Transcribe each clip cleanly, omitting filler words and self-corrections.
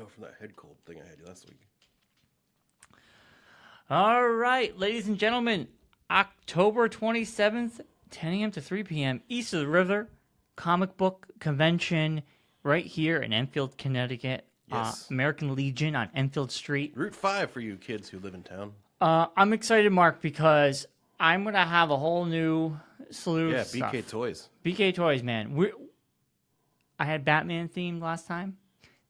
know from that head cold thing I had last week. All right, ladies and gentlemen, October 27th, 10 a.m. to 3 p.m., east of the river, comic book convention right here in Enfield, Connecticut. Yes. American Legion on Enfield Street. Route 5 for you kids who live in town. I'm excited, Mark, because I'm going to have a whole new slew of stuff. BK Toys. BK Toys, man. I had Batman themed last time.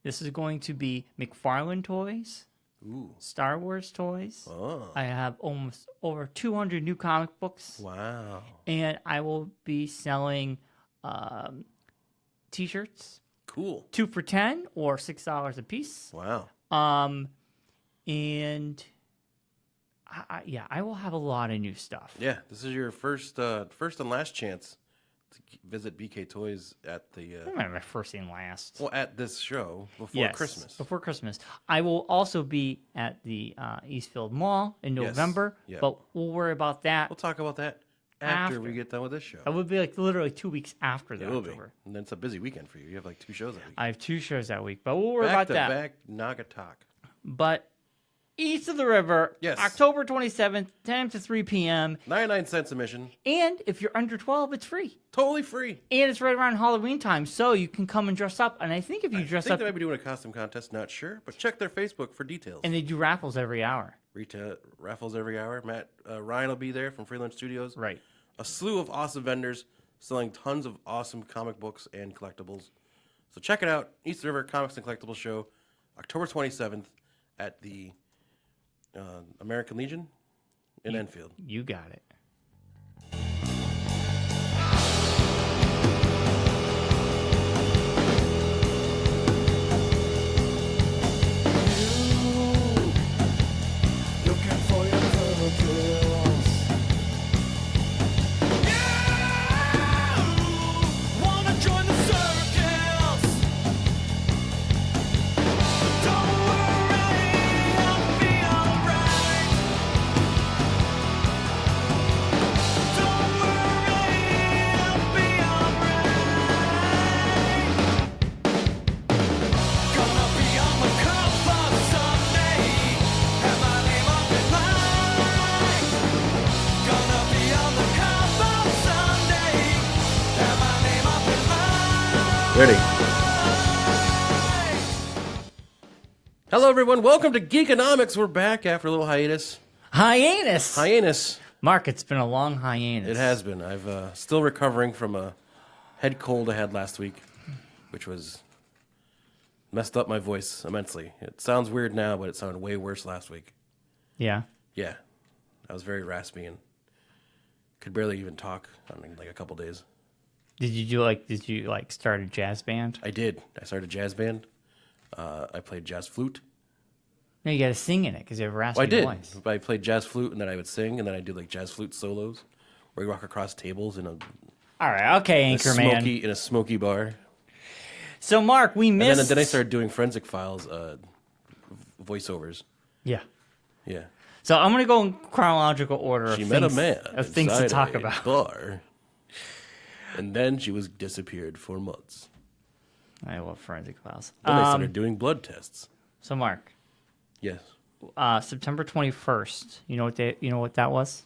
This is going to be McFarlane toys. Ooh. Star Wars toys. Oh. I have almost over 200 new comic books. Wow. And I will be selling T-shirts. Cool. 2 for $10 or $6 a piece. Wow. And I will have a lot of new stuff. Yeah, this is your first and last chance to visit BK Toys at the... My first and last. Well, at this show before Christmas. Before Christmas. I will also be at the Eastfield Mall in November, but we'll worry about that. We'll talk about that after we get done with this show. It would be like literally 2 weeks after that. It will be. And then it's a busy weekend for you. You have like 2 shows that week. I have 2 shows that week, but we'll worry about that. Back to back Nagatalk. But east of the river, October 27th, 10 to 3 p.m. 99 cents admission. And if you're under 12, it's free. Totally free. And it's right around Halloween time, so you can come and dress up. And I think if you dress up... they might be doing a costume contest, not sure. But check their Facebook for details. And they do raffles every hour. Retail raffles every hour. Ryan will be there from Freelance Studios. Right. A slew of awesome vendors selling tons of awesome comic books and collectibles. So check it out. East River Comics and Collectibles Show, October 27th at the American Legion in Enfield. You got it. Ready. Hello, everyone. Welcome to Geekonomics. We're back after a little hiatus. Hiatus. Mark, it's been a long hiatus. It has been. I've still recovering from a head cold I had last week, which was messed up my voice immensely. It sounds weird now, but it sounded way worse last week. Yeah? Yeah. I was very raspy and could barely even talk in like a couple days. Did you start a jazz band? I did. I started a jazz band. I played jazz flute. No, you got to sing in it because you have a raspy voice. I played jazz flute, and then I would sing, and then I do like jazz flute solos, where you walk across tables in a. All right, okay, Anchorman. In a smoky bar. So, Mark, we missed. And then I started doing Forensic Files voiceovers. Yeah. Yeah. So I'm going to go in chronological order. She met a man of things to talk about. Bar, and then she was disappeared for months. I love Forensic Files. Then they started doing blood tests. So, Mark. Yes. September 21st. You know what that was?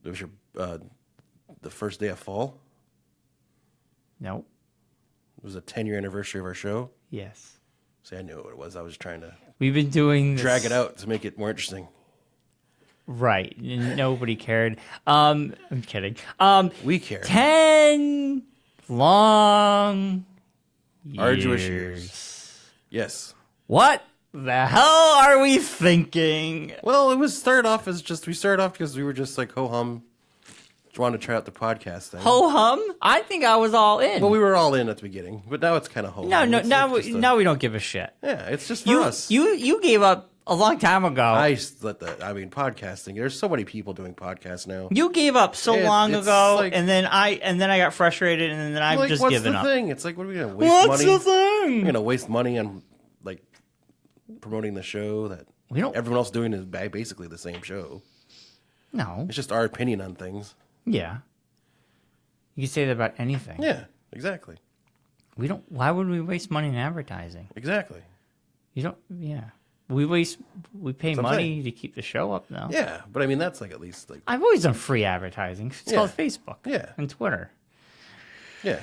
It was your the first day of fall. No. It was a 10-year anniversary of our show. Yes. See, I knew what it was. I was trying to. We've been doing this. Drag it out to make it more interesting. Right. Nobody cared. I'm kidding. We care. 10 long arduous years. Yes. What the hell are we thinking? Well, we started off because we were just like ho-hum, wanted to try out the podcast thing. Ho-hum? I think I was all in. Well, we were all in at the beginning, but now it's kind of ho-hum. No, now we don't give a shit. Yeah, it's just for us. You gave up a long time ago. Podcasting. There's so many people doing podcasts now. You gave up long ago, like, and then I got frustrated, and then I've just given up. What's the thing? It's like, what are we gonna waste money? What's the thing? We're gonna waste money on like promoting the show that everyone else doing is basically the same show. No, it's just our opinion on things. Yeah, you can say that about anything. Yeah, exactly. Why would we waste money in advertising? Exactly. You don't. Yeah. We pay money to keep the show up now. Yeah, but I mean that's like at least like I've always done free advertising. It's called Facebook. Yeah. And Twitter. Yeah.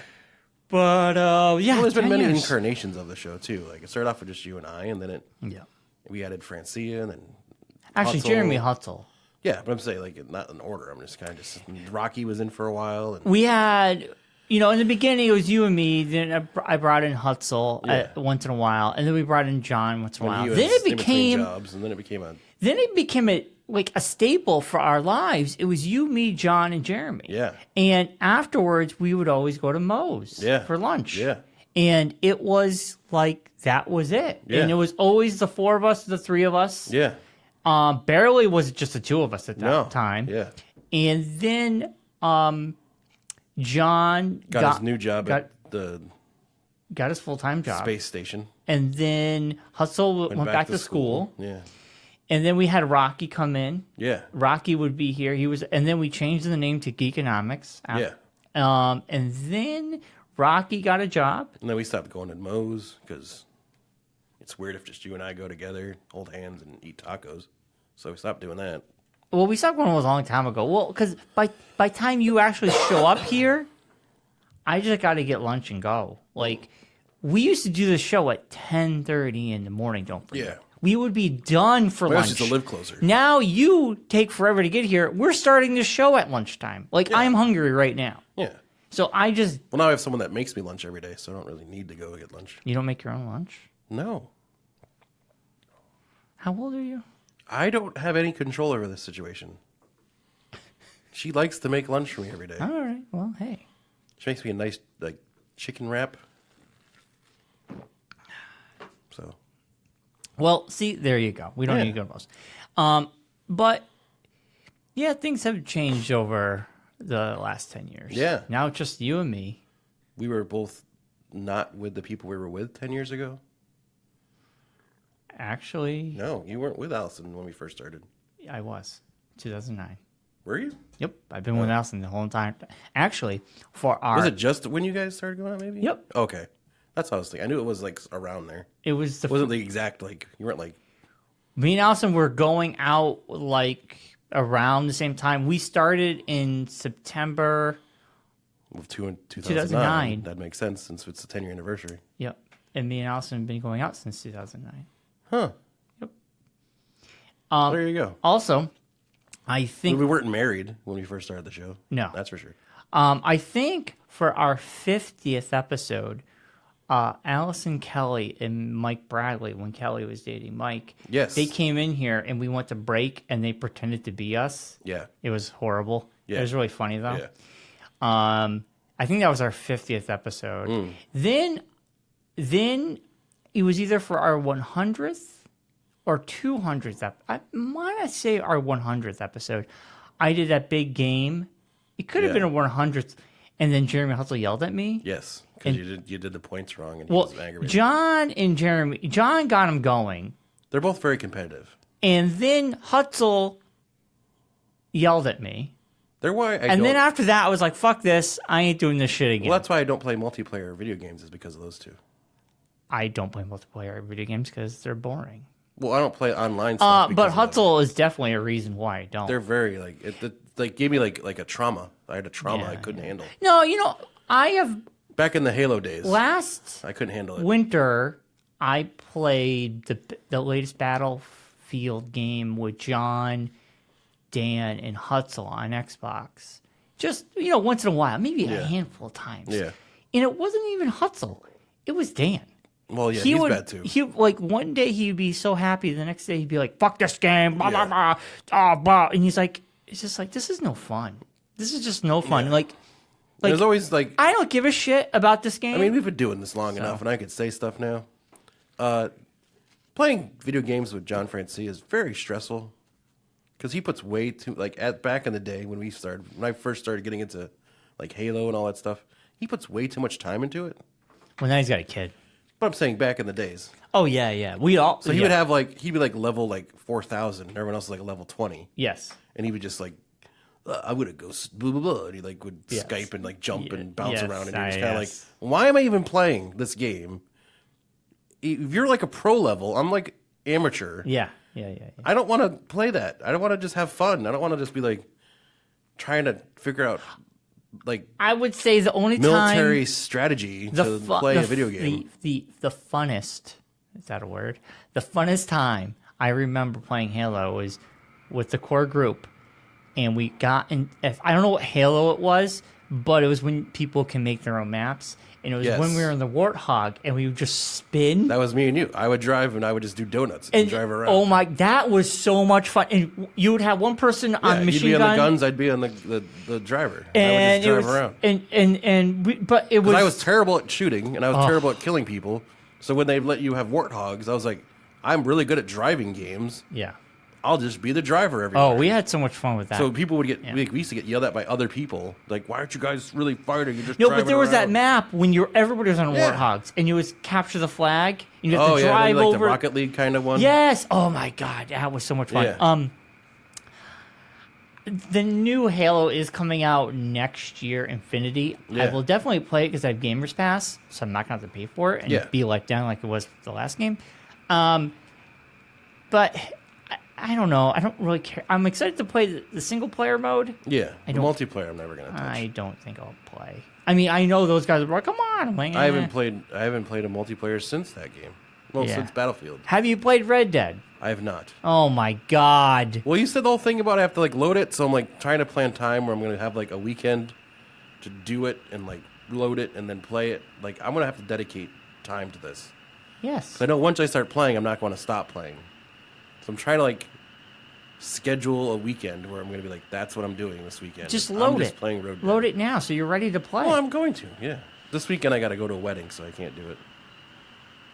But yeah. Well, there's been 10 many years. incarnations of the show too. Like it started off with just you and I, and then we added Francia, and then Actually, Hutzel. Jeremy Hutzel. Yeah, but I'm saying like not in order. I'm just kind of Rocky was in for a while, and We had, in the beginning it was you and me. Then I brought in Hutzel once in a while, and then we brought in John once in a while. he was Then it in between became jobs, and then it became a a staple for our lives. It was you, me, John, and Jeremy. Yeah. And afterwards, we would always go to Moe's for lunch. Yeah. And it was like that was it. Yeah. And it was always the four of us, the three of us. Yeah. Barely was it just the two of us at that time. Yeah. And then John got his new job at the got his full-time job. space station. And then Hustle went back to school. Yeah. And then we had Rocky come in. Yeah. Rocky would be here. And then we changed the name to Geekonomics. Yeah. And then Rocky got a job. And then we stopped going to Moe's because it's weird if just you and I go together, hold hands, and eat tacos. So we stopped doing that. Well, we stopped going a long time ago. Well, because by time you actually show up here, I just got to get lunch and go. Like, we used to do the show at 10:30 in the morning, don't forget. Yeah. We would be done for lunch. Just to live closer. Now you take forever to get here. We're starting the show at lunchtime. Like, I'm hungry right now. Yeah. So I just... Well, now I have someone that makes me lunch every day, so I don't really need to go get lunch. You don't make your own lunch? No. How old are you? I don't have any control over this situation. She likes to make lunch for me every day. All right. Well, hey. She makes me a nice, like, chicken wrap. So... Well, see, there you go. We don't need to go to most. But, yeah, things have changed over the last 10 years. Yeah. Now it's just you and me. We were both not with the people we were with 10 years ago. Actually, No, you weren't with Allison when we first started. I was. 2009. Were you? Yep. I've been with Allison the whole time. Actually, for our... Was it just when you guys started going out, maybe? Yep. Okay. That's what I was thinking. I knew it was, like, around there. It was the... It wasn't the exact, like, you weren't, like... Me and Allison were going out, like, around the same time. We started in September... Of 2009. 2009. That makes sense since it's the 10-year anniversary. Yep. And me and Allison have been going out since 2009. Huh. Yep. There you go. Also, I think... We weren't married when we first started the show. No. That's for sure. I think for our 50th episode, Allison Kelly and Mike Bradley, when Kelly was dating Mike, Yes. they came in here and we went to break and they pretended to be us. Yeah. It was horrible. Yeah. It was really funny though. Yeah. I think that was our 50th episode. Then it was either for our 100th or 200th. I want to say our 100th episode. I did that big game. It could have been a 100th. And then Jeremy Hutzel yelled at me. Yes. Because you did the points wrong and he was aggravated. John got him going. They're both very competitive. And then Hutzel yelled at me. They're why Then after that, I was like, fuck this. I ain't doing this shit again. Well, that's why I don't play multiplayer video games is because of those two. I don't play multiplayer video games because they're boring. Well, I don't play online stuff. But Hutzel is definitely a reason why I don't. They're very, like, it gave me, like a trauma. I had a trauma I couldn't handle. No, I have... Back in the Halo days, Last I couldn't handle it. winter, I played the latest Battlefield game with John, Dan, and Hutzel on Xbox. Just, once in a while. Maybe a handful of times. Yeah. And it wasn't even Hutzel. It was Dan. Well, yeah, he's bad too. One day he'd be so happy, the next day he'd be like, fuck this game, blah, blah, blah, blah. And he's like, it's just like, this is no fun. This is just no fun. Yeah. Like, there's always, like... I don't give a shit about this game. I mean, we've been doing this long enough, and I could say stuff now. Playing video games with John Francie is very stressful. Because he puts way too... back in the day when I first started getting into, like, Halo and all that stuff, he puts way too much time into it. Well, now he's got a kid. But I'm saying back in the days. Oh, yeah. We all... So he would have, he'd be, level, 4,000, and everyone else is, level 20. Yes. And he would just, I'm going to go blah, blah, blah. And he, would Skype and, jump and bounce around. And you're just kind of why am I even playing this game if you're like a pro level, I'm like amateur. Yeah. I don't want to play that. I don't want to just have fun. I don't want to just be like trying to figure out like I would say the only military time strategy to play a video game. The funnest, is that a word? The funnest time I remember playing Halo was with the core group, and we got in. I don't know what Halo it was, but it was when people can make their own maps. And it was when we were in the Warthog, and we would just spin. That was me and you. I would drive, and I would just do donuts and drive around. Oh my, that was so much fun. And you would have one person on machine gun. You'd be on the guns, I'd be on the driver. And I would just drive around. But it was. I was terrible at shooting, and I was terrible at killing people. So when they let you have Warthogs, I was like, I'm really good at driving games. Yeah. I'll just be the driver everywhere. Oh, we had so much fun with that. So people would get, we used to get yelled at by other people. Like, why aren't you guys really fighting? You're just no, but there was around. that map when everybody was on Warthogs, and you would capture the flag, and you have to drive like over. the Rocket League kind of one. Yes. Oh my God, that was so much fun. Yeah. The new Halo is coming out next year, Infinity. Yeah. I will definitely play it because I have Gamers Pass, so I'm not going to have to pay for it and be let down like it was the last game. But I don't know. I don't really care. I'm excited to play the single player mode. Yeah, the multiplayer I'm never going to touch. I don't think I'll play. I mean, I know those guys are like, come on. I'm like, I haven't played a multiplayer since that game. Well, since Battlefield. Have you played Red Dead? I have not. Oh my God. Well, you said the whole thing about I have to like load it, so I'm like trying to plan time where I'm going to have like a weekend to do it and like load it and then play it. Like I'm going to have to dedicate time to this. Yes. 'Cause I know once I start playing, I'm not going to stop playing. So I'm trying to like schedule a weekend where I'm going to be like, that's what I'm doing this weekend. Just load I'm just it. playing Road Dead. Load it now so you're ready to play. Well, I'm going to, yeah. This weekend I got to go to a wedding, so I can't do it.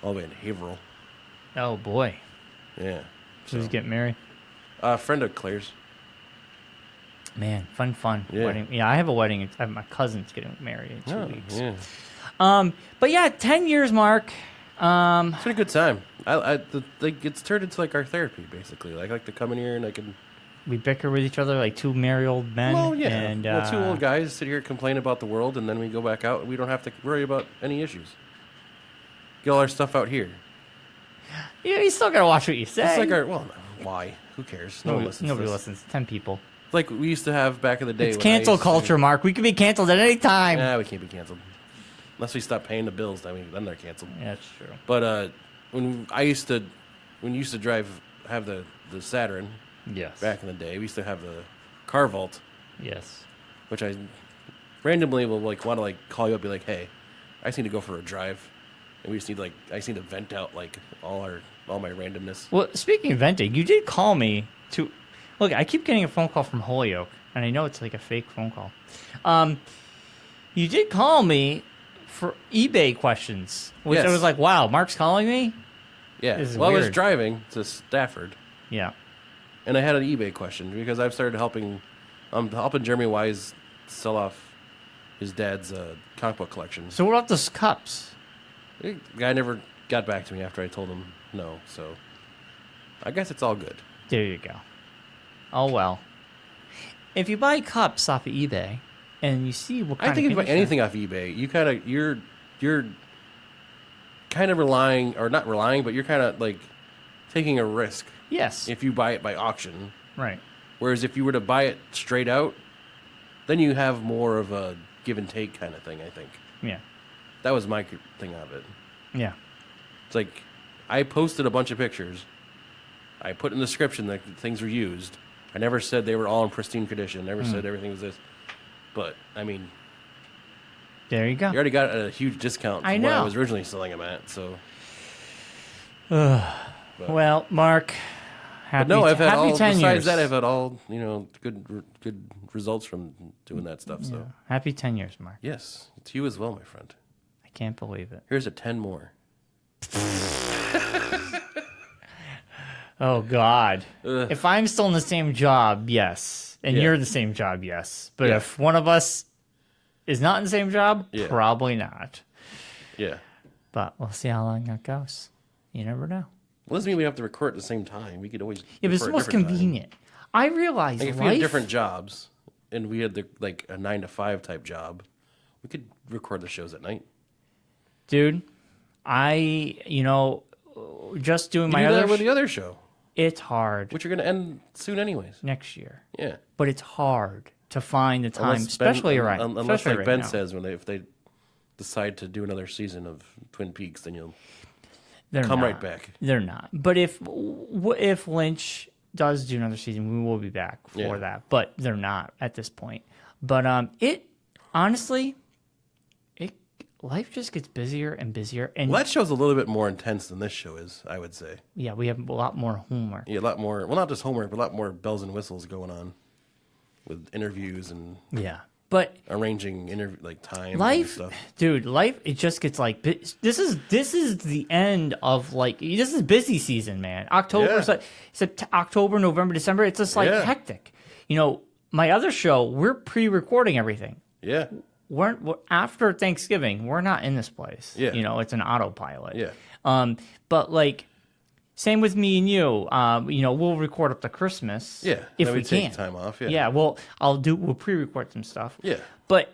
All the way in Haverhill. Oh boy. Yeah. Who's getting married? A friend of Claire's. Man, fun. Yeah. Wedding. Yeah, I have a wedding. My cousin's getting married in 2 weeks. Yeah. But yeah, 10 years, Mark. It's been a good time. It's turned into like our therapy, basically. Like I like to come in here and I can. We bicker with each other like two merry old men. Well, yeah. And, two old guys sit here and complain about the world, and then we go back out and we don't have to worry about any issues. Get all our stuff out here. Yeah, you still gotta watch what you say. It's like why? Who cares? Nobody listens. 10 people. Like we used to have back in the day. It's cancel culture, Mark. We can be canceled at any time. Nah, we can't be canceled. Unless we stop paying the bills, then they're canceled. Yeah, that's true. But when you used to have the Saturn. Yes. Back in the day, we used to have the car vault. Yes. Which I randomly will want to call you up, and be like, hey, I just need to go for a drive, and I just need to vent out all my randomness. Well, speaking of venting, you did call me to look. I keep getting a phone call from Holyoke, and I know it's like a fake phone call. You did call me for eBay questions, which I was like, wow, Mark's calling me. Yeah. This is I was weird. driving to Stafford. Yeah. And I had an eBay question because I've started helping Jeremy Wise sell off his dad's comic book collection. So what about those cups? The guy never got back to me after I told him no, so I guess it's all good. There you go. Oh well. If you buy cups off of eBay and you see what kind I think of if you buy condition- anything off eBay, you're kind of relying, or not relying, but you're kind of taking a risk. Yes. If you buy it by auction. Right. Whereas if you were to buy it straight out, then you have more of a give and take kind of thing, I think. Yeah. That was my thing of it. Yeah. It's like I posted a bunch of pictures. I put in the description that things were used. I never said they were all in pristine condition. Never said everything was this. But, I mean... There you go. You already got a huge discount from what I was originally selling them at, so... Well, Mark... I've had all, besides years. That, I've had all, good results from doing that stuff, so... Yeah. Happy 10 years, Mark. Yes, to you as well, my friend. I can't believe it. Here's a 10 more. Oh, God. If I'm still in the same job, yes. And you're the same job, yes. But if one of us is not in the same job, probably not. Yeah. But we'll see how long that goes. You never know. Well, doesn't mean we have to record at the same time. We could always Yeah, but it's the most convenient. I realize if we had different jobs and we had a 9 to 5 type job, we could record the shows at night. Dude, just doing You my do other that with the other show, it's hard which are going to end soon anyways. next year. Yeah. But it's hard to find the time, especially right. Unless, especially like right Ben now. says, if they decide to do another season of Twin Peaks, then you'll They're come not. right back. They're not. But if Lynch does do another season, we will be back for that. But they're not at this point. But it honestly, life just gets busier and busier. And Well, that show's a little bit more intense than this show is, I would say. yeah, we have a lot more homework. Yeah, a lot more. Well, not just homework, but a lot more bells and whistles going on with interviews and Yeah, but arranging time. life, and stuff. dude, life. It just gets like this is the end of this is busy season, man. October, October, November, December. It's just hectic. My other show, we're pre-recording everything. Yeah. We're after Thanksgiving. We're not in this place. Yeah. It's an autopilot. Yeah. But same with me and you. We'll record up to Christmas. Yeah. If then we take can. time off. Yeah. Yeah. Well, we'll pre-record some stuff. Yeah. But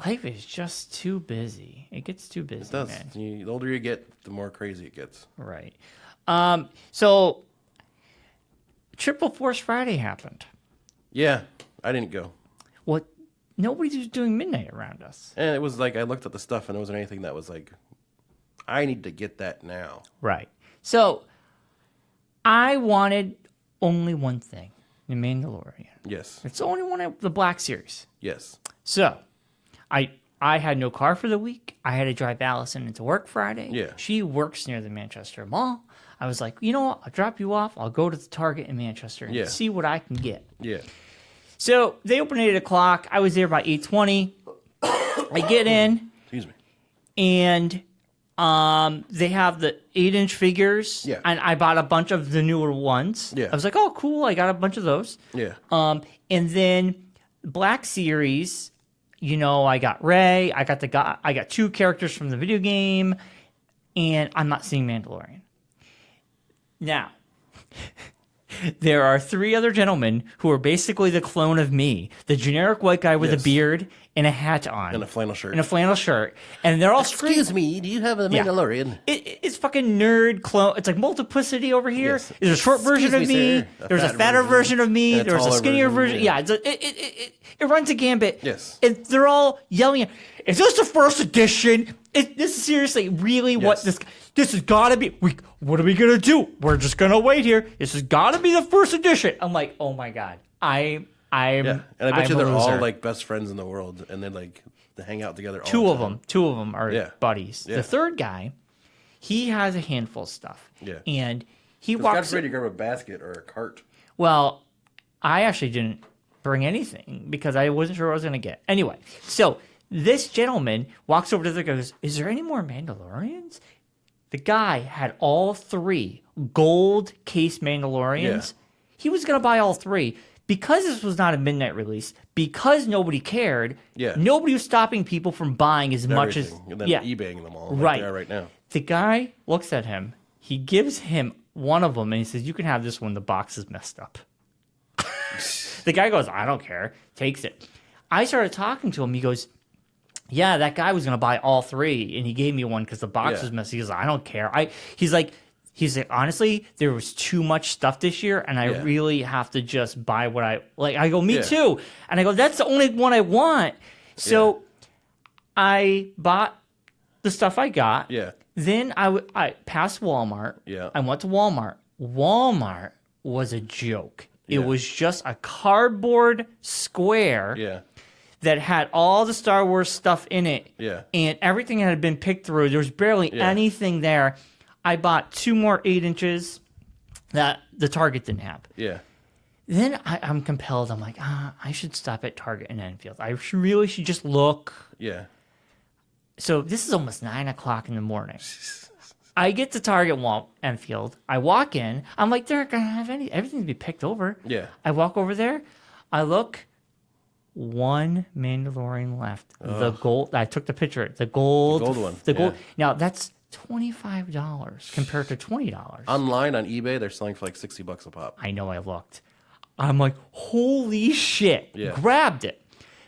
life is just too busy. It gets too busy, It does. man. The older you get, the more crazy it gets. Right. So Triple Force Friday happened. Yeah. I didn't go. What? Nobody was doing midnight around us. And it was I looked at the stuff and there wasn't anything that was I need to get that now. Right. So I wanted only one thing, The Mandalorian. Yes. It's the only one of the Black Series. Yes. So I had no car for the week. I had to drive Allison into work Friday. Yeah. She works near the Manchester Mall. I was like, you know what? I'll drop you off. I'll go to the Target in Manchester and see what I can get. Yeah. So they opened at 8 o'clock. I was there by 8:20. I get in. Excuse me. And they have the 8-inch figures. Yeah. And I bought a bunch of the newer ones. Yeah. I was like, oh, cool. I got a bunch of those. Yeah. And then Black Series, I got Rey. I got 2 characters from the video game. And I'm not seeing Mandalorian. Now, there are 3 other gentlemen who are basically the clone of me. The generic white guy with a beard and a hat on. And a flannel shirt. And they're all Excuse me, do you have a Mandalorian? It's fucking nerd clone. It's like multiplicity over here. Yes. There's a short version of me. Sir. There's a fatter version of me. And a There's a taller skinnier version. version, Yeah, it runs a gambit. Yes. And they're all yelling at, is this the first edition? This is seriously really what this has got to be. What are we going to do? We're just going to wait here. This has got to be the first edition. I'm like, oh my God. And I bet you they're loser. all best friends in the world, and they hang out together. All Two the of time. them. 2 of them are buddies. Yeah. The third guy, he has a handful of stuff. Yeah. And he God walks. forbid you grab a basket or a cart. Well, I actually didn't bring anything because I wasn't sure what I was going to get. Anyway, so this gentleman walks over to the guy and goes, is there any more Mandalorians? The guy had all 3 gold case Mandalorians. Yeah. He was going to buy all 3. Because this was not a midnight release, because nobody cared, nobody was stopping people from buying as much as... And then eBaying them all like they are right now. The guy looks at him. He gives him one of them, and he says, you can have this one. The box is messed up. The guy goes, I don't care. Takes it. I started talking to him. He goes, yeah, that guy was going to buy all 3, and he gave me one because the box was messy. He goes, I don't care. He's like, honestly, there was too much stuff this year, and I really have to just buy what I like. I go, me too. And I go, that's the only one I want. So I bought the stuff I got. Yeah. Then I passed Walmart. Yeah. I went to Walmart. Walmart was a joke. It was just a cardboard square that had all the Star Wars stuff in it. Yeah. And everything had been picked through. There was barely anything there. I bought 2 more 8 inches that the Target didn't have. Yeah. Then I'm compelled. I'm like, I should stop at Target in Enfield. I really should just look. Yeah. So this is almost 9 o'clock in the morning. I get to Target Enfield. I walk in. I'm like, they're going to have everything to be picked over. Yeah. I walk over there. I look. 1 Mandalorian left. The gold. I took the picture. The gold one. The gold. Now, that's $25 compared to $20. Online on eBay, they're selling for like $60 a pop. I know I looked. I'm like, holy shit. Yeah. Grabbed it.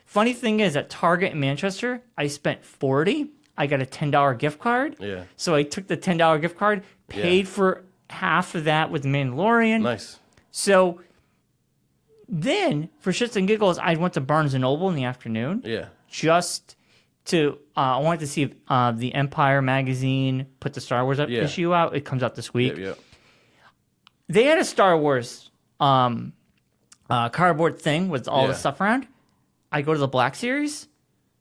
Funny thing is, at Target in Manchester, I spent $40. I got a $10 gift card. Yeah. So I took the $10 gift card, paid for half of that with Mandalorian. Nice. So then, for shits and giggles, I went to Barnes & Noble in the afternoon. Yeah. Just to, I wanted to see if the Empire magazine put the Star Wars issue out. It comes out this week. Yeah. They had a Star Wars cardboard thing with all the stuff around. I go to the Black Series,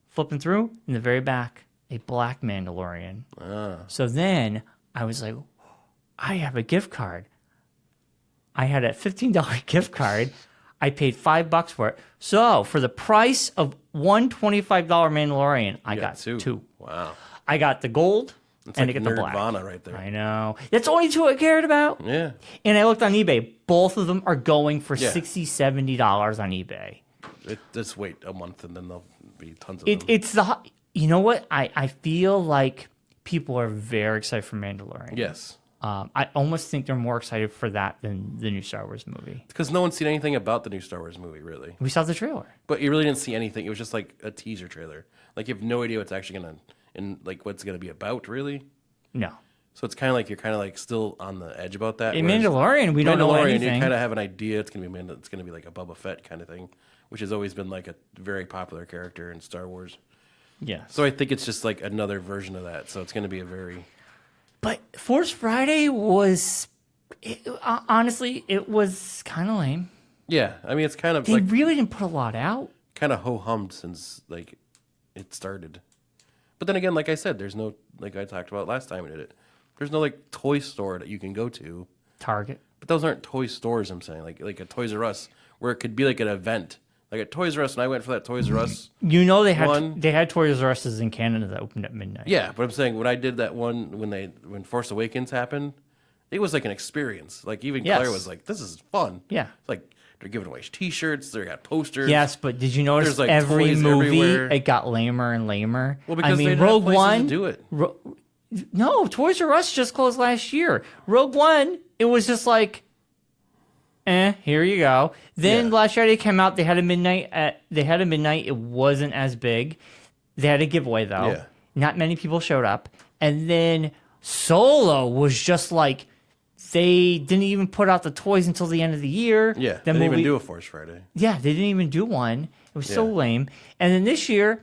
flipping through, in the very back, a Black Mandalorian. So then I was like, I have a gift card. I had a $15 gift card. I paid $5 for it. So for the price of one $25 Mandalorian, I got two. Wow. I got the gold It's and like I got the black. Nerdvana right there. I know. That's only two I cared about. Yeah. And I looked on eBay. Both of them are going for $60, $70 on eBay. Just wait a month and then there'll be tons of them. It's the... You know what? I feel like people are very excited for Mandalorian. Yes. I almost think they're more excited for that than the new Star Wars movie. Because no one's seen anything about the new Star Wars movie, really. We saw the trailer. But you really didn't see anything. It was just like a teaser trailer. Like you have no idea what's actually gonna what's gonna be about, really. No. So it's kind of like you're kind of like still on the edge about that. In Mandalorian, we don't know anything. You kind of have an idea it's gonna be like a Boba Fett kind of thing, which has always been like a very popular character in Star Wars. Yeah. So I think it's just like another version of that. So it's gonna be a very... But Force Friday was... honestly, it was kind of lame. Yeah, I mean, it's kind of They like... really didn't put a lot out. Kind of ho-hummed since, like, it started. But then again, like I said, there's no... Like I talked about last time we did it. There's no, like, toy store that you can go to. Target. But those aren't toy stores, I'm saying. Like a Toys R Us, where it could be like an event. Like at Toys R Us, and I went for that Toys R Us. You know they had Toys R Us's in Canada that opened at midnight. Yeah, but I'm saying when I did that one when Force Awakens happened, it was like an experience. Like even Claire was like, "This is fun." Yeah, it's like they're giving away T-shirts. They got posters. Yes, but did you notice There's, like, every toys movie everywhere. it got lamer and lamer? Well, because I mean, they Rogue have places One to do it. No, Toys R Us just closed last year. Rogue One, it was just like, here you go. Then Last Friday came out. They had a midnight. It wasn't as big. They had a giveaway though. Yeah. Not many people showed up. And then Solo was just like, they didn't even put out the toys until the end of the year. Yeah, they didn't even do a Force Friday. Yeah, they didn't even do one. It was so lame. And then this year,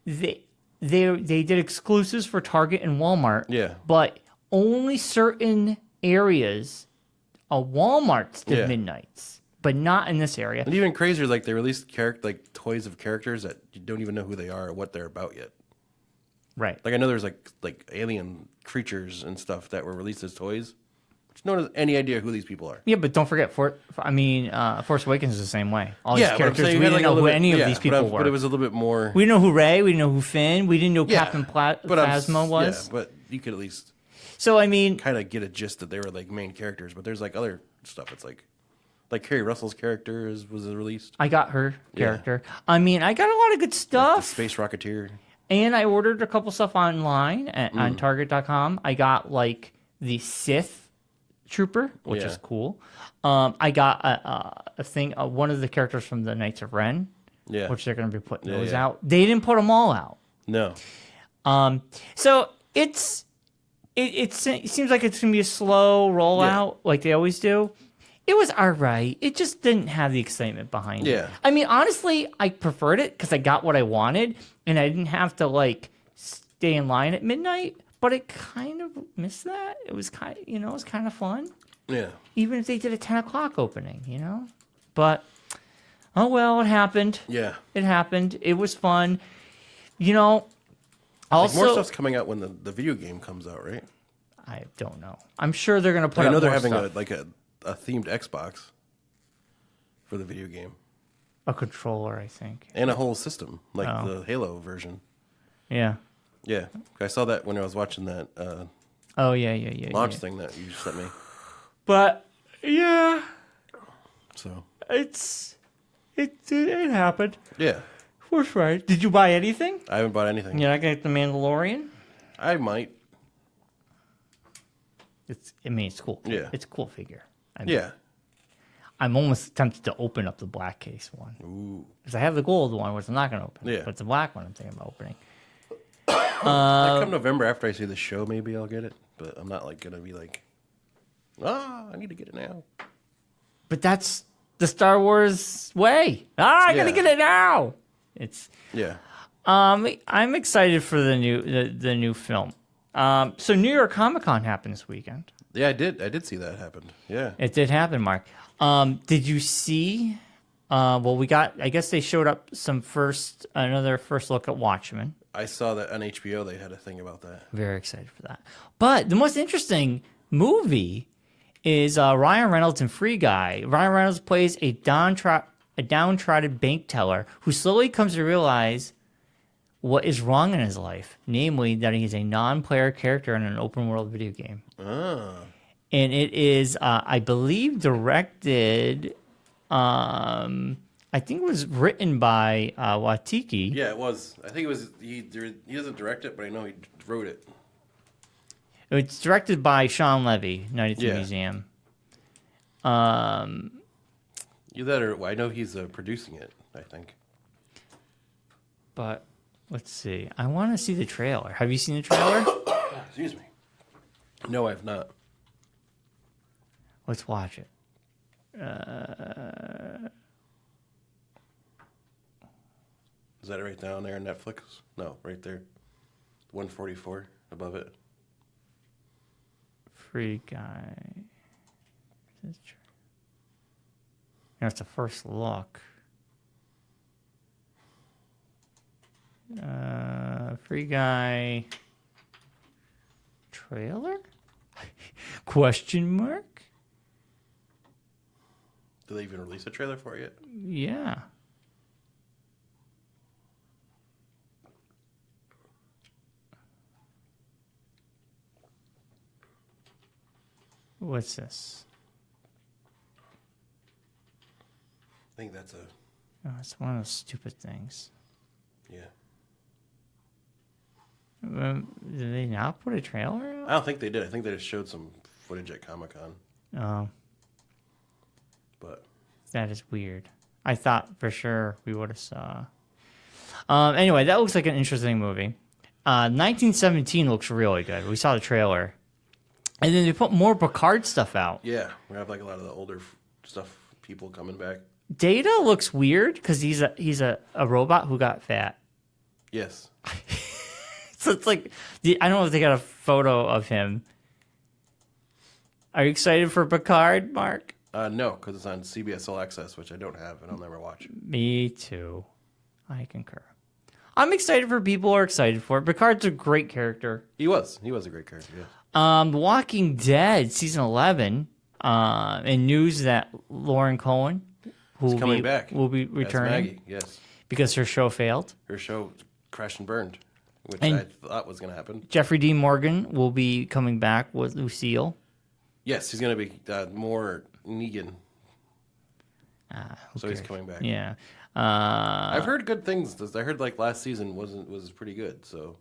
they did exclusives for Target and Walmart. Yeah. But only certain areas of Walmart's did midnights, but not in this area. And even crazier, like they released toys of characters that you don't even know who they are or what they're about yet. Right. Like I know there's like alien creatures and stuff that were released as toys, which no one has any idea who these people are. Yeah, but don't forget, Force Awakens is the same way. All these characters, we we didn't know who any of these people were. But it was a little bit more... We didn't know who Rey, we didn't know who Finn, we didn't know Captain Phasma was. Yeah, but you could at least so, I mean... kind of get a gist that they were like main characters, but there's like other stuff. It's like Kerry Russell's character was released. I got her character. I mean, I got a lot of good stuff. Like the Space Rocketeer. And I ordered a couple stuff online on Target.com. I got like the Sith Trooper, which is cool. I got a thing, one of the characters from the Knights of Ren, which they're going to be putting those out. They didn't put them all out. No. So it seems like it's going to be a slow rollout, like they always do. It was all right. It just didn't have the excitement behind it. I mean, honestly, I preferred it because I got what I wanted, and I didn't have to like stay in line at midnight. But it kind of missed that. It was kind of fun. Yeah. Even if they did a 10 o'clock opening, But oh well, it happened. Yeah. It happened. It was fun. Also, more stuff's coming out when the video game comes out, right? I don't know. I'm sure they're going to put. I know they're having a themed Xbox for the video game. A controller, I think. And a whole system, like the Halo version. Yeah. Yeah. I saw that when I was watching that launch thing that you sent me. But yeah. So it happened. Yeah. That's right. Did you buy anything? I haven't bought anything. You're not gonna get the Mandalorian? I might. It's cool. Yeah. It's a cool figure. I'm almost tempted to open up the black case one. Ooh. Because I have the gold one, which I'm not going to open. Yeah. But it's the black one I'm thinking about opening. Like come November after I see the show, maybe I'll get it. But I'm not like gonna be like, I need to get it now. But that's the Star Wars way. I gotta get it now. Yeah. I'm excited for the new film. So New York Comic Con happened this weekend. Yeah, I did see that happen. Yeah. It did happen, Mark. Did you see? I guess they showed up another first look at Watchmen. I saw that on HBO. They had a thing about that. Very excited for that. But the most interesting movie is Ryan Reynolds in Free Guy. Ryan Reynolds plays a downtrodden bank teller who slowly comes to realize what is wrong in his life, namely that he's a non-player character in an open-world video game. Ah. And it is, I believe, directed. I think it was written by Watiki. Yeah, it was. I think it was. He doesn't direct it, but I know he wrote it. It's directed by Sean Levy, 92 Yeah. Museum. Either that or I know he's producing it, I think. But let's see. I want to see the trailer. Have you seen the trailer? Excuse me. No, I have not. Let's watch it. Is that right down there on Netflix? No, right there. 144 above it. Free Guy. That's the first look. Free Guy trailer? Question mark? Did they even release a trailer for it yet? Yeah. What's this? I think that's Oh, it's one of those stupid things. yeah. Did they not put a trailer I don't think they did. I think they just showed some footage at Comic Con. out? Oh, But that is weird. I thought for sure we would have saw. Anyway, that looks like an interesting movie. 1917 looks really good. We saw the trailer. And then they put more Picard stuff out. yeah, we have like a lot of the older stuff, people coming back. Data looks weird because he's a robot who got fat. Yes. So it's like, I don't know if they got a photo of him. Are you excited for Picard, Mark? No, because it's on CBS All Access, which I don't have and I'll never watch. Me too. I concur. I'm excited for people who are excited for it. Picard's a great character. He was a great character. Yes. Walking Dead season 11. And news that Lauren Cohen will coming back. Will be As returning. Maggie, yes. Because her show failed. Her show crashed and burned, which And I thought was going to happen. Jeffrey Dean Morgan will be coming back with Lucille. Yes, he's going to be more Negan. So he's cares? coming back. Yeah. I've heard good things. I heard like last season was pretty good. So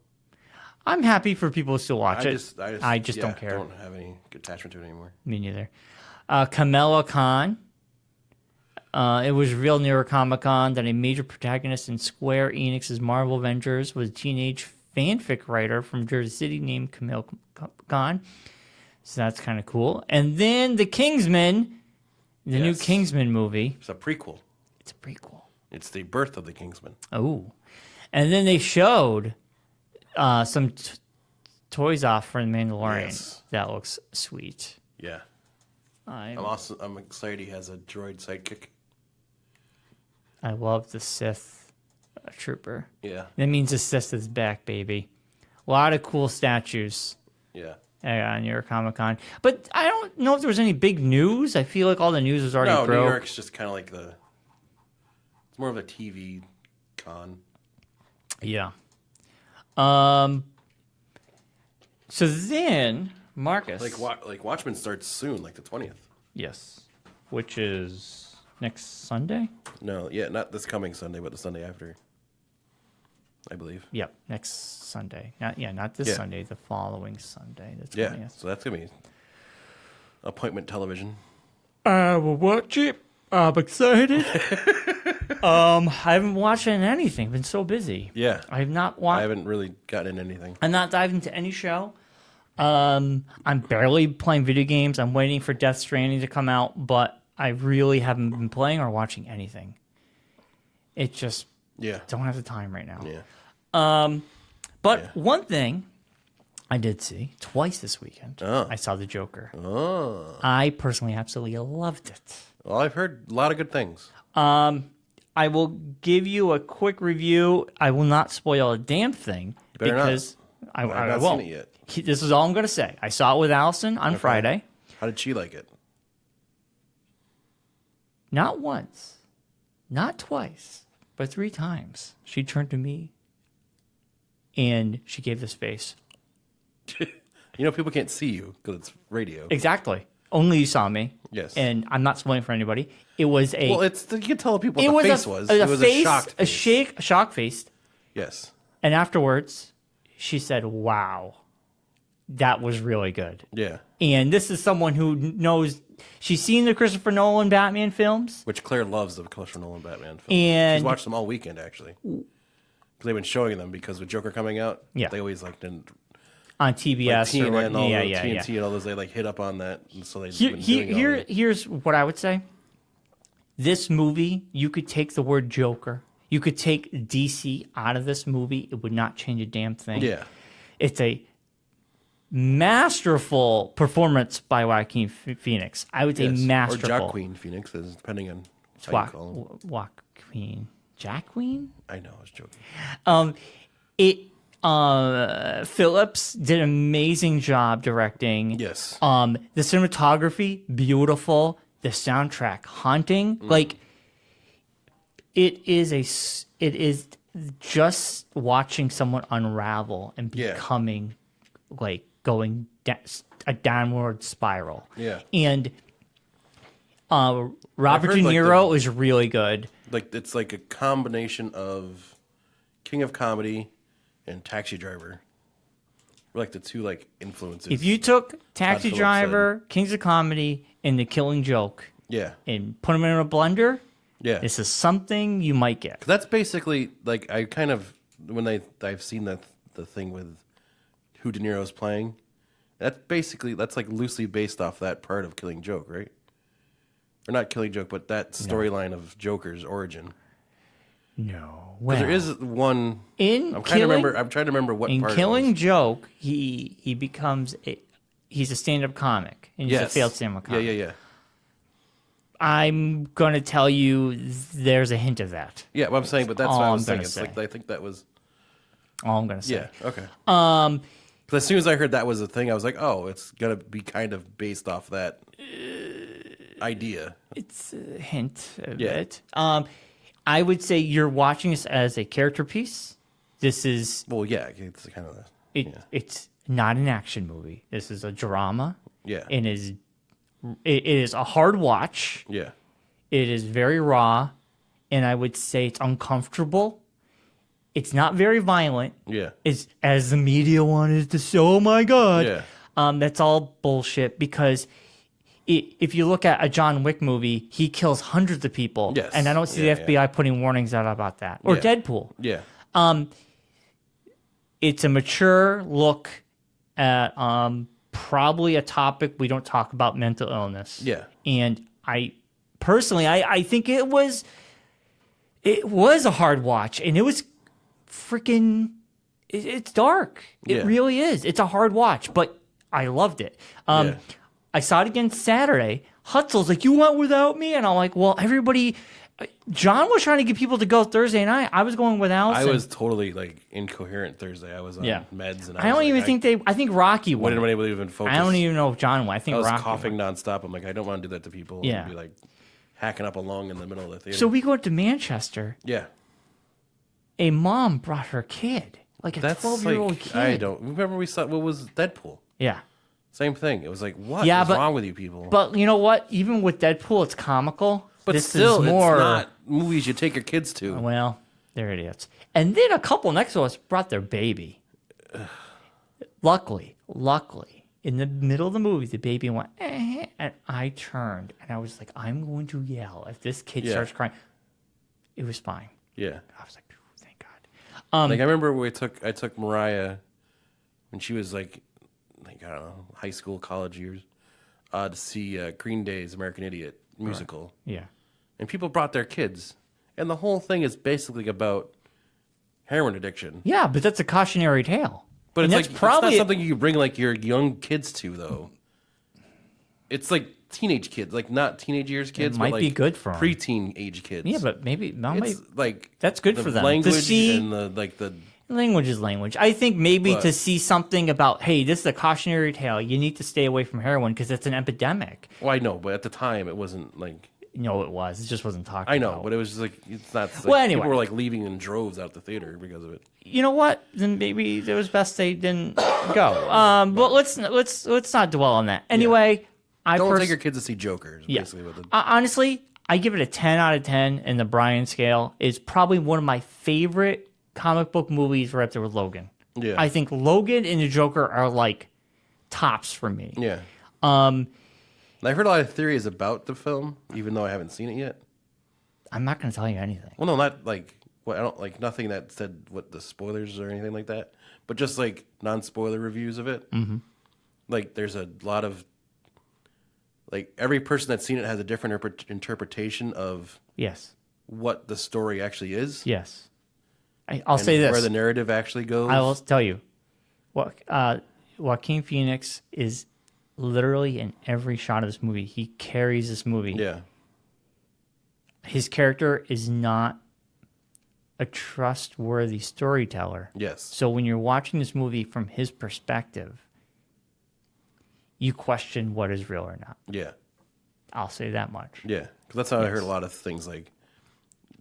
I'm happy for people who still watch it. I just yeah, don't care. Don't have any attachment to it anymore. Me neither. Kamala Khan. It was revealed near Comic Con that a major protagonist in Square Enix's Marvel Avengers was a teenage fanfic writer from Jersey City named Kamala Khan. So that's kind of cool. And then The Kingsman, the new Kingsman movie. It's a prequel. It's a prequel. It's the birth of the Kingsman. Oh. And then they showed some toys off for The Mandalorian. Yes. That looks sweet. Yeah. I'm excited he has a droid sidekick. I love the Sith trooper. Yeah. That means the Sith is back, baby. A lot of cool statues. Yeah. On your Comic Con. But I don't know if there was any big news. I feel like all the news was already broke. New York's just kind of like it's more of a TV con. Yeah. So then, Marcus. Like Watchmen starts soon, like the 20th. Yes. Which is next Sunday? No, yeah, not this coming Sunday, but the Sunday after. I believe. Yep, next Sunday. Not this Sunday, the following Sunday. The 20th. Yeah, so that's going to be appointment television. I will watch it. I'm excited. I haven't watched anything. Been so busy. Yeah. I have not I watched. haven't really gotten in anything. I'm not diving into any show. I'm barely playing video games. I'm waiting for Death Stranding to come out, but I really haven't been playing or watching anything. It just don't have the time right now. Yeah. But one thing I did see twice this weekend. Oh. I saw The Joker. Oh. I personally absolutely loved it. Well, I've heard a lot of good things. I will give you a quick review. I will not spoil a damn thing because I I've not won't. seen it yet. This is all I'm going to say. I saw it with Allison on Friday. How did she like it? Not once, not twice, but 3 times. She turned to me and she gave this face. You know, people can't see you because it's radio. Exactly. Only you saw me. Yes. And I'm not spoiling for anybody. It was a. Well, you can tell people what the face was. It was face, a shocked face. A shock face. Yes. And afterwards, she said, "Wow, that was really good." Yeah. And this is someone who knows. She's seen the Christopher Nolan Batman films. Which Claire loves, the Christopher Nolan Batman films. And she's watched them all weekend, actually. Because they've been showing them because with Joker coming out, they always didn't. On TBS TNN, or and all TNT and all those, they hit up on that. And so they here's what I would say. This movie, you could take the word Joker. You could take DC out of this movie. It would not change a damn thing. Yeah. It's a masterful performance by Joaquin Phoenix. I would say masterful. Or Joaquin Phoenix, depending on how you call him. Joaquin. Jacqueline? I know, I was joking. Phillips did an amazing job directing. Yes. The cinematography, beautiful. The soundtrack, haunting. Like, it is just watching someone unravel and becoming, going a downward spiral. Yeah. And Robert De Niro is really good. It's like a combination of King of Comedy and Taxi Driver. Like the two influences. If you took Taxi Driver, Kings of Comedy, and The Killing Joke, and put them in a blender, this is something you might get. That's basically I kind of I've seen the thing with who De Niro's playing. That's loosely based off that part of Killing Joke, right? Or not Killing Joke, but that storyline of Joker's origin. No, well, there is one. I'm trying to remember what in part. In Killing Joke, he becomes he's a stand-up comic, and he's a failed stand-up comic. Yeah. I'm gonna tell you, there's a hint of that. Yeah, what I'm saying, but that's what I was thinking. I think that was all I'm gonna say. Yeah. Okay. Because as soon as I heard that was a thing, I was like, oh, it's gonna be kind of based off that idea. It's a hint of it. I would say you're watching this as a character piece. This is it's kind of it's not an action movie. This is a drama. Yeah, and it is a hard watch. Yeah, it is very raw, and I would say it's uncomfortable. It's not very violent. Yeah, it's as the media wanted to say. Oh my god. Yeah, that's all bullshit because. If you look at a John Wick movie, he kills hundreds of people. Yes. And I don't see the FBI putting warnings out about that. Or Deadpool. Yeah. It's a mature look at probably a topic we don't talk about, mental illness. Yeah. And I personally think it was a hard watch, and it was freaking it's dark. It really is. It's a hard watch, but I loved it. I saw it again Saturday. Hutzel's like, you went without me? And I'm like, well, everybody... John was trying to get people to go Thursday night. I was going with Allison. I was totally incoherent Thursday. I was on meds. And I don't even think I think Rocky went. Wouldn't anybody even focus. I don't even know if John went. I think I was Rocky coughing nonstop. I'm like, I don't want to do that to people. Yeah. And be hacking up a lung in the middle of the theater. So we go to Manchester. Yeah. A mom brought her kid. A 12-year-old kid. I don't... Remember we saw... What was Deadpool? Yeah. Same thing. It was what is wrong with you people? But you know what? Even with Deadpool, it's comical. But this still, is more... it's not movies you take your kids to. Well, they're idiots. And then a couple next to us brought their baby. Luckily, in the middle of the movie, the baby went, and I turned, and I was like, I'm going to yell if this kid starts crying. it was fine. Yeah. I was like, thank God. Like I remember I took Mariah when she was like I don't know, high school, college years, to see Green Day's American Idiot musical. Yeah. And people brought their kids. And the whole thing is basically about heroin addiction. Yeah, but that's a cautionary tale. But and it's that's like probably it's not something you bring like your young kids to though. It's like teenage kids, like not teenage years kids, might but like be good for 'em. preteen age kids. Yeah, but maybe it's like that's good the for them. language To see, and the language is language. I think maybe But- to see something about, hey, this is a cautionary tale. You need to stay away from heroin because it's an epidemic. well, I know, but at the time it wasn't like No, it was. It just wasn't talked I know, about. but it was just like it's not. Like, Well, anyway. people were like leaving in droves out the theater because of it. You know what? Then maybe it was best they didn't go. But let's not dwell on that. Anyway, Don't take your kids to see Joker. Is basically what the honestly, I give it a 10 out of 10 in the Bryon scale. It's probably one of my favorite comic book movies right up there with Logan. yeah I think Logan and the Joker are like tops for me. yeah. And I've heard a lot of theories about the film, even though I haven't seen it yet. I'm not going to tell you anything. Well, no, not like what I don't like nothing that said what the spoilers or anything like that, but just like non-spoiler reviews of it. Mm-hmm. Like there's a lot of like every person that's seen it has a different interpretation of Yes. what the story actually is. Yes. I'll say this. Where the narrative actually goes. I will tell you. Joaquin Phoenix is literally in every shot of this movie. He carries this movie. Yeah. His character is not a trustworthy storyteller. Yes. So when you're watching this movie from his perspective, you question what is real or not. Yeah. I'll say that much. Yeah. Because that's how I heard a lot of things like,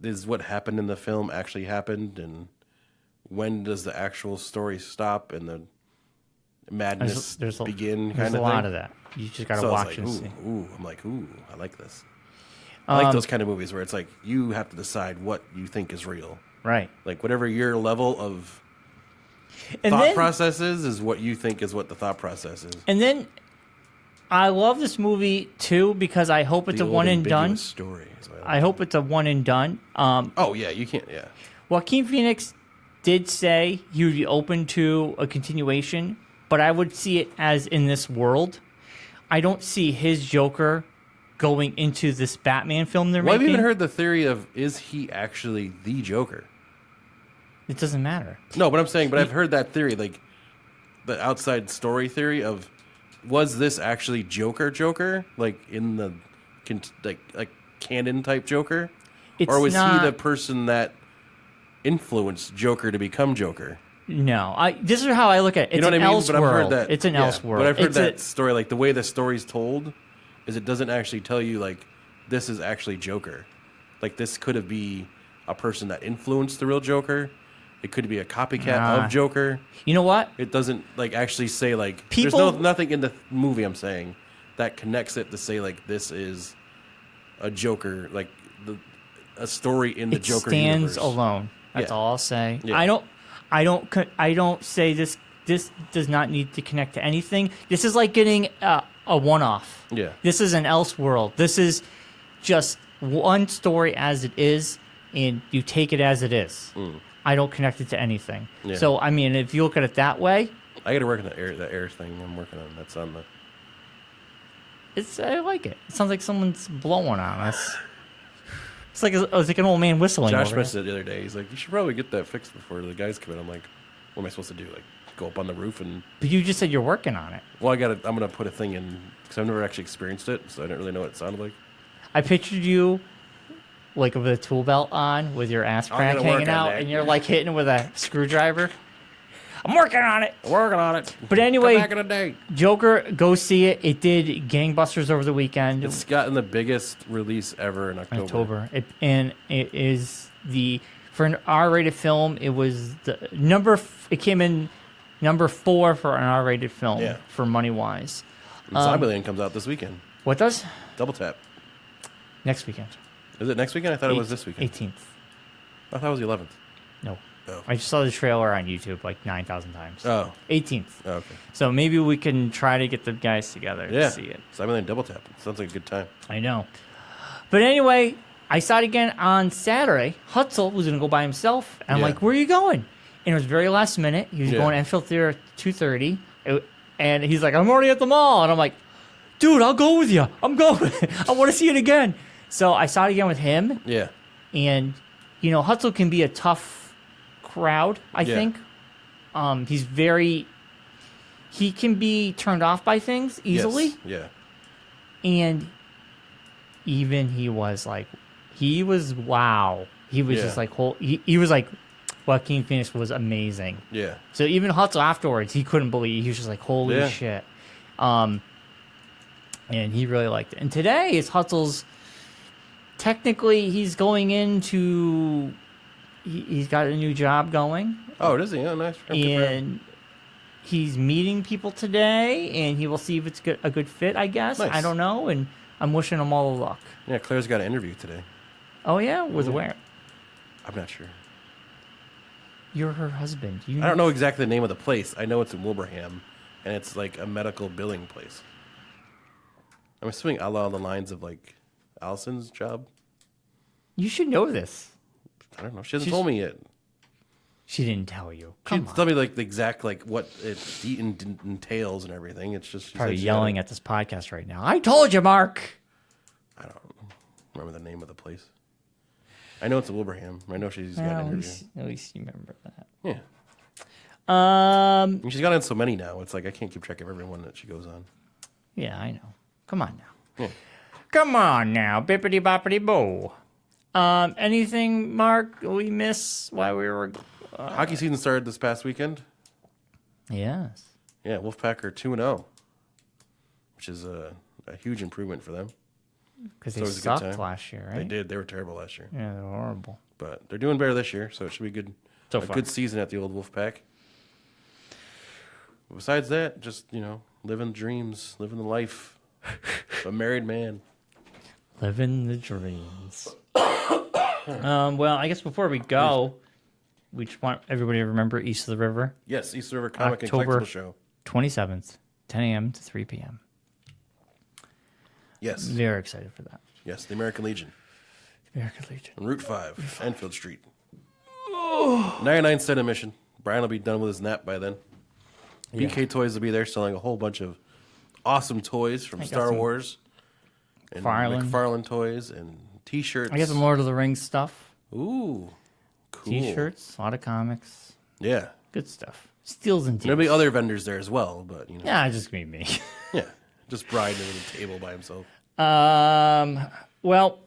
is what happened in the film actually happened? And when does the actual story stop and the madness begin? There's a lot of that. You just got to So watch it's like, and see. I'm like, I like this. I like those kind of movies where it's like you have to decide what you think is real. Right. Like whatever your level of And thought then, process is what you think is what the thought process is. and then I love this movie too because I hope it's The a old one and done. ambiguous story. Is what I hope it's a one and done. Oh yeah, you can't. Yeah. Joaquin Phoenix did say he would be open to a continuation, but I would see it as in this world. I don't see his Joker going into this Batman film they're Well, I've making. even heard the theory of is he actually the Joker? It doesn't matter. No, but I'm saying, but I've heard that theory, like the outside story theory of was this actually Joker, like in the like canon type Joker, It's or was not, he the person that influenced Joker to become Joker? No, this is how I look at it. It's You know what an I mean? else But I've world. heard that It's an else world. But I've heard It's that story, like the way the story's told, is it doesn't actually tell you like this is actually Joker. Like this could be a person that influenced the real Joker. It could be a copycat of Joker. You know what? It doesn't like actually say like People- there's nothing in the movie I'm saying that connects it to say like this is a Joker, like a story in the It Joker stands universe. alone. That's Yeah. all I'll say. Yeah. I don't say this does not need to connect to anything. This is like getting a one-off. Yeah. This is an Elseworld. This is just one story as it is, and you take it as it is. I don't connect it to anything. Yeah. So, I mean, if you look at it that way, I got to work on the air thing. I'm working on that's on the. I like it. It sounds like someone's blowing on us. It's like an old man whistling. Josh over mentioned it the other day. He's like, you should probably get that fixed before the guys come in. I'm like, what am I supposed to do? Like, go up on the roof and. But you just said you're working on it. Well, I'm gonna put a thing in because I've never actually experienced it, so I didn't really know what it sounded like. I pictured you like with a tool belt on with your ass crack gonna work hanging on out that. and you're like hitting with a screwdriver. I'm working on it. Working on it. But anyway, Come back in a day. Joker, go see it. It did gangbusters over the weekend. It's gotten the biggest release ever in October. It is for an R-rated film. It was it came in number 4 for an R-rated film for money wise. And Zombieland comes out this weekend. What does? Double tap. Next weekend. Is it next weekend? I thought it was this weekend. 18th. I thought it was the 11th. No. Oh. I just saw the trailer on YouTube like 9,000 times. Oh. 18th. Oh, okay. So maybe we can try to get the guys together to see it. Zombieland double tap. Sounds like a good time. I know. But anyway, I saw it again on Saturday. Hutzel was going to go by himself. And I'm Yeah. like, where are you going? And it was very last minute. He was Yeah. going to Enfield Theater at 2:30. And he's like, I'm already at the mall. And I'm like, dude, I'll go with you. I'm going. I want to see it again. So I saw it again with him. Yeah. And, you know, Hutzel can be a tough crowd, I Yeah. think. He can be turned off by things easily. Yes. Yeah. And even he was wow. He was Yeah. just like, he was like, Joaquin Phoenix was amazing. Yeah. So even Hutzel afterwards, he couldn't believe. He was just like, holy Yeah. shit. And he really liked it. And today is Hutzel's, technically he's going into, he's got a new job going. Oh, does he? Oh, nice. And he's meeting people today, and he will see if it's a good fit, I guess. Nice. I don't know, and I'm wishing him all the luck. Yeah, Claire's got an interview today. Oh, yeah? Where? I'm not sure. You're her husband. I don't know exactly the name of the place. I know it's in Wilbraham, and it's like a medical billing place. I'm assuming along the lines of like Allison's job. You should know this. I don't know. She hasn't told me yet. She didn't tell you. She Come didn't on. tell me like the exact like what it entails and everything. It's just she Probably said she yelling got at this podcast right now. I told you, Mark. I don't remember the name of the place. I know it's in Wilbraham. I know she's got an interview. At least you remember that. Yeah. Um. I mean, she's got on so many now. It's like I can't keep track of everyone that she goes on. Yeah, I know. Come on now. Yeah. Come on now, bippity boppity boo. Anything, Mark, we miss while we were? Hockey season started this past weekend. Yes. Yeah, Wolfpack are 2-0, which is a huge improvement for them. Because So they it was a good sucked time. last year, right? They did. They were terrible last year. Yeah, they were horrible. But they're doing better this year, so it should be good. So a far. good season at the old Wolfpack. Besides that, just, living dreams, living the life of a married man. Living the dreams. Well, I guess before we go, we just want everybody to remember East of the River, Yes, East River Comic and October Collectible Show. 27th, 10 a.m. to 3 p.m. Yes, Very excited for that. yes, the American Legion. American Legion. On Route 5, Enfield Street. 99-cent admission. Brian will be done with his nap by then. BK Toys will be there selling a whole bunch of awesome toys from got Star some Wars. And McFarlane. McFarlane toys and T-shirts. I got some Lord of the Rings stuff. Ooh, cool. T-shirts, a lot of comics. Yeah. Good stuff. Steals and There'll deals. be other vendors there as well, but, Yeah, it's just gonna be me. yeah. Just Brian at the table by himself. Well,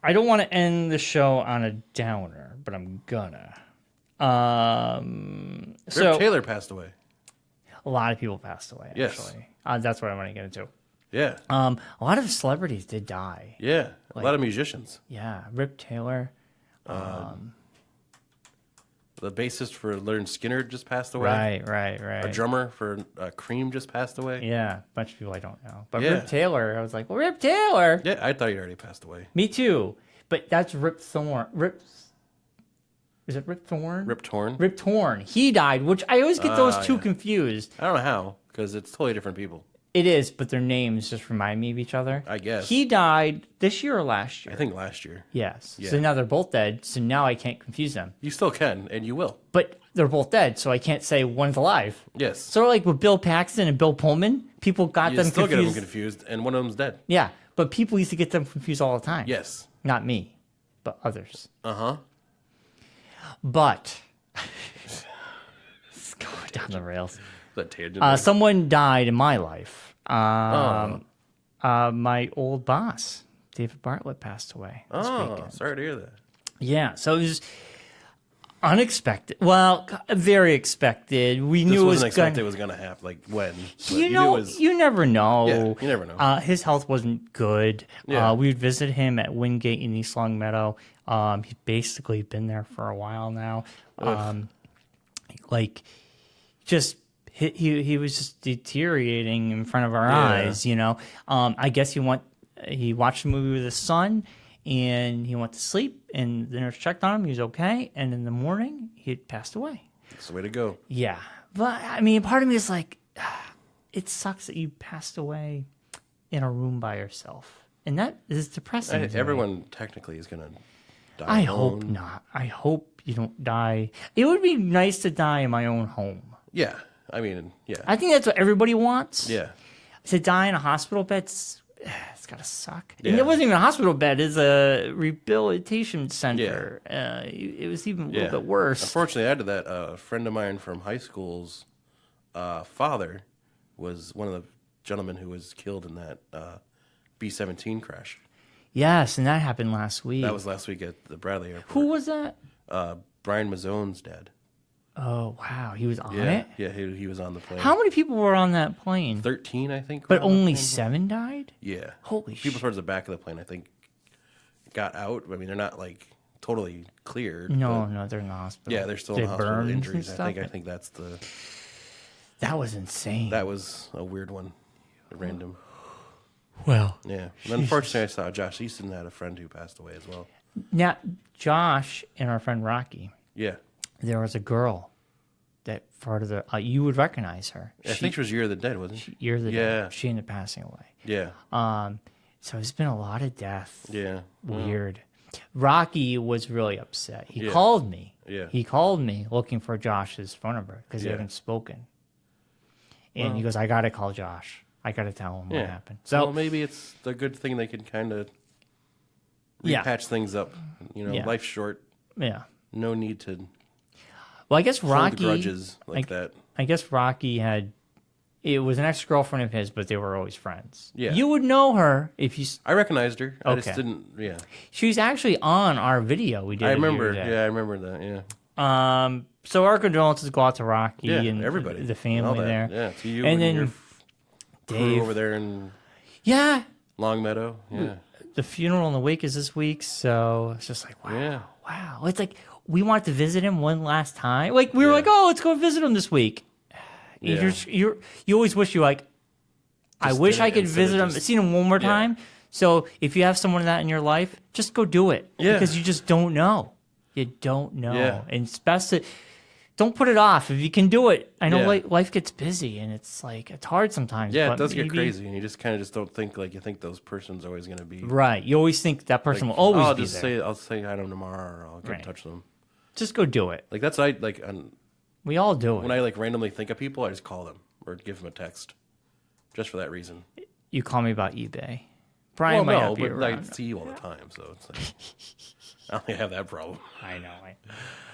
I don't want to end the show on a downer, but I'm gonna. Rip Taylor passed away. A lot of people passed away, Yes. actually. That's what I want to get into. Yeah. A lot of celebrities did die. Yeah. A lot of musicians. Yeah, Rip Taylor. The bassist for Leonard Skinner just passed away. Right. A drummer for Cream just passed away. Yeah, a bunch of people I don't know. But Yeah. Rip Taylor, I was like, well, Rip Taylor. Yeah, I thought he already passed away. Me too. But that's Rip Thorne. Is it Rip Thorne? Rip Torn. Rip Torn. He died, which I always get those two yeah. confused. I don't know how, because it's totally different people. It is, but their names just remind me of each other. I guess. He died this year or last year? I think last year. Yes. Yeah. So now they're both dead, so now I can't confuse them. You still can, and you will. But they're both dead, so I can't say one's alive. Yes. Sort of like with Bill Paxton and Bill Pullman, people got You them still confused. get them confused, and one of them's dead. Yeah, but people used to get them confused all the time. Yes. Not me, but others. Uh-huh. But it's going down the rails. That tangent. Someone died in my life. My old boss, David Bartlett, passed away this weekend. Sorry to hear that. Yeah, so it was unexpected. Well, very expected. We knew it was wasn't expected going. it was going to happen. Like when? But You knew know, it was, you never know. Yeah, you never know. His health wasn't good. Yeah. We would visit him at Wingate in East Longmeadow. He's basically been there for a while now. He was just deteriorating in front of our eyes. I guess he watched a movie with his son, and he went to sleep, and the nurse checked on him. He was okay, and in the morning, he had passed away. That's the way to go. Yeah. But, I mean, part of me is like, it sucks that you passed away in a room by yourself. And that is depressing. to me. Everyone technically is gonna die. I hope not. I hope you don't die. It would be nice to die in my own home. Yeah, I mean, yeah, I think that's what everybody wants. yeah. To die in a hospital bed, it's gotta suck. And Yeah. it wasn't even a hospital bed; it's a rehabilitation center. It was even a little bit worse. Unfortunately, add to that, a friend of mine from high school's father was one of the gentlemen who was killed in that B-17 crash. Yes, and that happened last week. That was last week at the Bradley Airport. Who was that? Brian Mazzone's dad. Oh wow, he was on Yeah, it. yeah, he was on the plane. How many people were on that plane? 13, I think. But were on the only plane. 7 died. Yeah. Holy People shit! towards the back of the plane, I think, got out. I mean, they're not like totally cleared. No, but, no, they're in the hospital. yeah, they're still They in the hospital with burned and injuries. stuff? I think that's the. That was insane. That was a weird one, random. well, Yeah. And unfortunately, I saw Josh Easton had a friend who passed away as well. now Josh and our friend Rocky. Yeah. There was a girl that part of the you would recognize her. I think she was Year of the Dead, wasn't she? Years ago. Yeah. She ended up passing away. Yeah. So there's been a lot of death. Yeah. Weird. Rocky was really upset. He Yeah. called me. Yeah. He called me looking for Josh's phone number because they Yeah. haven't spoken. And he goes, I got to call Josh. I got to tell him what Yeah. happened. So well, maybe it's a good thing they can kind of Yeah. repatch things up. You know, Yeah. life's short. yeah. No need to Well, I guess hold Rocky. grudges like that. I guess Rocky had. It was an ex-girlfriend of his, but they were always friends. Yeah. You would know her if you. I recognized her. I just Okay. didn't. Yeah. She was actually on our video we did. I of you remember. today. Yeah, I remember that. Yeah. So our condolences go out to Rocky Yeah. and Everybody. the All family that. there. Yeah. To you And and, then your crew Dave. over there in Yeah. Longmeadow. Yeah. The funeral and the wake is this week, so it's just like, wow. Yeah. Wow. It's like we wanted to visit him one last time. Like we were Yeah. like, oh, let's go visit him this week. Yeah. You always wish you like, I Just wish did I it could instead of visit him, just- seen him one more Yeah. time. So if you have someone like that in your life, just go do it. Yeah. Because you just don't know. You don't know. Yeah. And it's best to don't put it off. If you can do it. I know Yeah. life gets busy and it's like it's hard sometimes. Yeah, but it does get maybe- crazy, and you just kind of just don't think like you think those person's always going to be. Right. You always think that person Like, will always I'll be just there. I'll say hi to them tomorrow, or I'll get Right. in touch with them. Just go do it. Like that's like We all do it. when I like randomly think of people, I just call them or give them a text, just for that reason. You call me about eBay. Brian might Well, not no, be but I around. see you all the time, so it's like I don't have that problem. I know.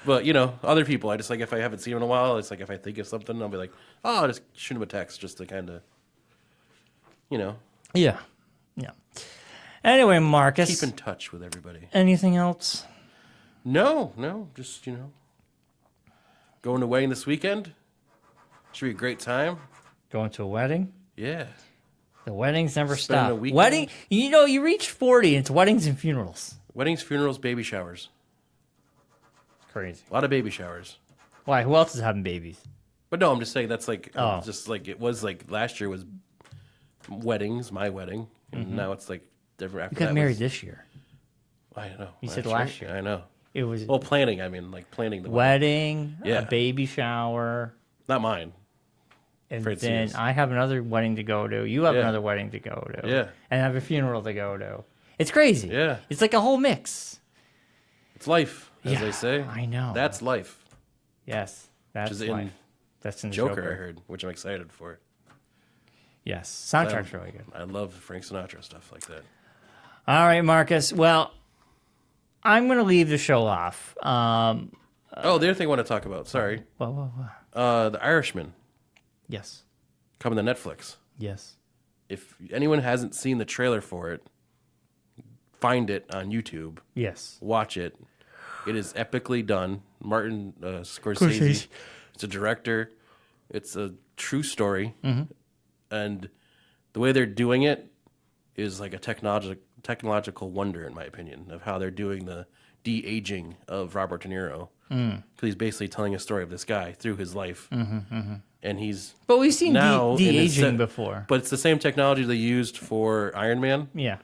But you know, other people, I just like if I haven't seen them in a while, it's like if I think of something, I'll be like, oh, I'll just shoot them a text just to kind of, you know, Yeah. Yeah. Anyway, Marcus. keep in touch with everybody. Anything else? No, just going to wedding this weekend. Should be a great time. Going to a wedding? Yeah. The weddings never Spending stop. a weekend? Wedding, you reach 40 and it's weddings and funerals. Weddings, funerals, baby showers. Crazy. A lot of baby showers. Why? Who else is having babies? But no, I'm just saying that's like Oh. just like it was like last year was weddings, my wedding, and now it's like different. After You got that married was, this year. I know. You said that's last right. year. I know. It was Well, planning. I mean, like planning the wedding. wedding, Yeah. a baby shower, Not mine. and Afraid to then see this. I have another wedding to go to. You have Yeah. another wedding to go to. Yeah. And I have a funeral to go to. It's crazy. Yeah. It's like a whole mix. It's life, as Yeah, they say. I know. That's life. Yes. That's Which is in life. That's in the Joker, Joker. I heard, which I'm excited for. Yes. Soundtrack's really good. I love Frank Sinatra stuff like that. All right, Marcus. Well, I'm going to leave the show off. The other thing I want to talk about. Sorry, Well. The Irishman Yes. coming to Netflix. Yes. If anyone hasn't seen the trailer for it, find it on YouTube. Yes. Watch it. It is epically done. Martin Scorsese. Scorsese. It's a director. It's a true story. Mm-hmm. And the way they're doing it is like a technological wonder, in my opinion, of how they're doing the de-aging of Robert De Niro. Because he's basically telling a story of this guy through his life. And he's But we've seen now in his de-aging before. But it's the same technology they used for Iron Man Yeah.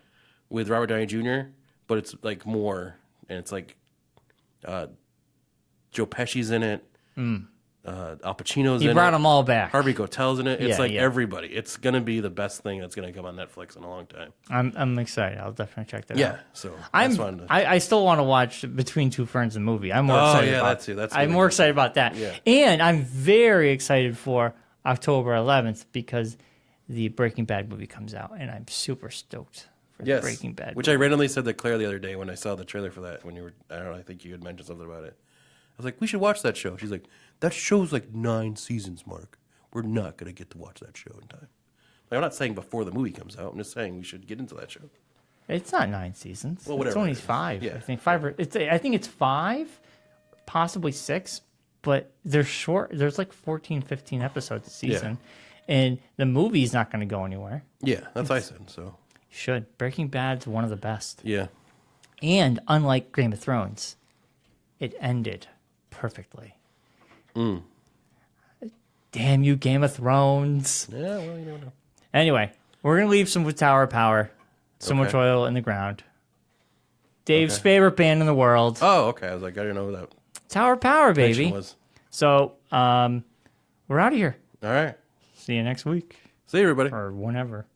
with Robert Downey Jr., but it's like more, and it's like Joe Pesci's in it. Al Pacino's He in brought it. them all back. Harvey Keitel's in it. It's Yeah, like yeah. everybody. It's gonna be the best thing that's gonna come on Netflix in a long time. I'm excited. I'll definitely check that out. Yeah. So that's fun. I still want to watch Between Two Ferns the movie. I'm more excited about that too. That's I'm really more good. excited about that. Yeah. And I'm very excited for October 11th because the Breaking Bad movie comes out, and I'm super stoked for the Breaking Bad Which movie. I randomly said to Claire the other day when I saw the trailer for that. When you were, I don't know, I think you had mentioned something about it. I was like, we should watch that show. She's like, that show's like 9 seasons, Mark. We're not gonna get to watch that show in time. Like, I'm not saying before the movie comes out. I'm just saying we should get into that show. It's not 9 seasons. Well, whatever it's only it is. 5. Yeah. I think 5. I think it's 5, possibly 6, but they're short. There's like 14, 15 episodes a season, and the movie's not going to go anywhere. Yeah, that's what I said. So Should Breaking Bad's one of the best, yeah, and unlike Game of Thrones, it ended perfectly. Damn you, Game of Thrones. yeah. Well, you never know. Anyway, we're going to leave some with Tower of Power. So much Okay. oil in the ground. Dave's favorite band in the world. Oh, okay. I was like, I didn't know what that Tower of Power, connection baby. was. So, we're out of here. All right. See you next week See you, everybody. or whenever.